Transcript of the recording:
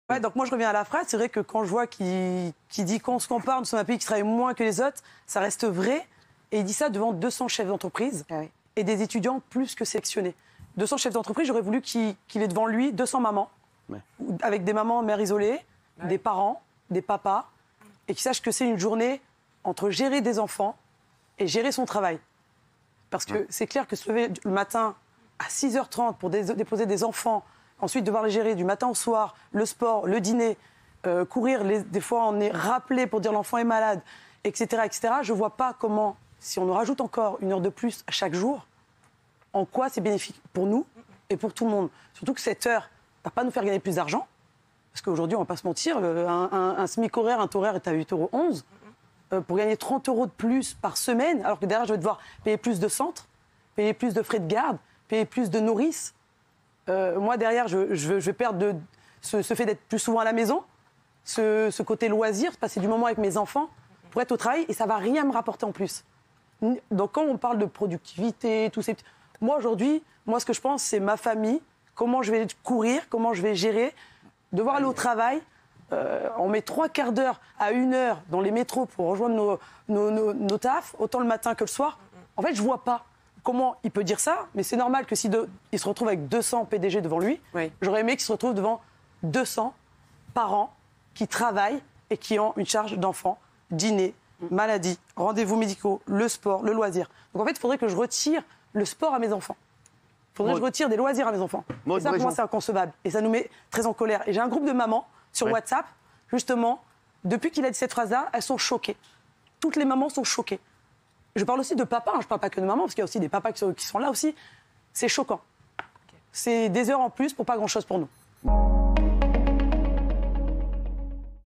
Ouais, donc moi je reviens à la phrase. C'est vrai que quand je vois qu'il dit qu'on se compare, nous sommes un pays qui travaille moins que les autres, ça reste vrai. Et il dit ça devant 200 chefs d'entreprise et des étudiants plus que sélectionnés. 200 chefs d'entreprise, j'aurais voulu qu'il ait devant lui 200 mamans, avec des mamans mères isolées, des parents, des papas, et qui sachent que c'est une journée entre gérer des enfants et gérer son travail. Parce que c'est clair que se lever le matin à 6h30 pour déposer des enfants, ensuite devoir les gérer du matin au soir, le sport, le dîner, courir, des fois on est rappelé pour dire l'enfant est malade, etc., etc. Je ne vois pas comment, si on nous rajoute encore 1 heure de plus à chaque jour, en quoi c'est bénéfique pour nous et pour tout le monde. Surtout que cette heure ne va pas nous faire gagner plus d'argent, parce qu'aujourd'hui, on ne va pas se mentir, un SMIC horaire, un taux horaire est à 8,11 €. Pour gagner 30 € de plus par semaine, alors que derrière, je vais devoir payer plus de centres, payer plus de frais de garde, payer plus de nourrices. Moi, derrière, je vais perdre ce fait d'être plus souvent à la maison, ce côté loisir, passer du moment avec mes enfants pour être au travail, et ça ne va rien me rapporter en plus. Donc, quand on parle de productivité, tous ces... Moi, aujourd'hui, ce que je pense, c'est ma famille, comment je vais courir, comment je vais gérer, devoir aller au travail. On met 3/4 d'heure à 1 heure dans les métros pour rejoindre nos tafs, autant le matin que le soir. En fait, je ne vois pas comment il peut dire ça, mais c'est normal que s'il se retrouve avec 200 PDG devant lui, j'aurais aimé qu'il se retrouve devant 200 parents qui travaillent et qui ont une charge d'enfants, dîner, maladie, rendez-vous médicaux, le sport, le loisir. Donc en fait, il faudrait que je retire le sport à mes enfants. Il faudrait que je retire des loisirs à mes enfants. Et ça, pour moi, c'est inconcevable. Et ça nous met très en colère. Et j'ai un groupe de mamans sur WhatsApp, justement, depuis qu'il a dit cette phrase-là, elles sont choquées. Toutes les mamans sont choquées. Je parle aussi de papas, je ne parle pas que de mamans, parce qu'il y a aussi des papas qui sont là aussi. C'est choquant. C'est des heures en plus pour pas grand-chose pour nous.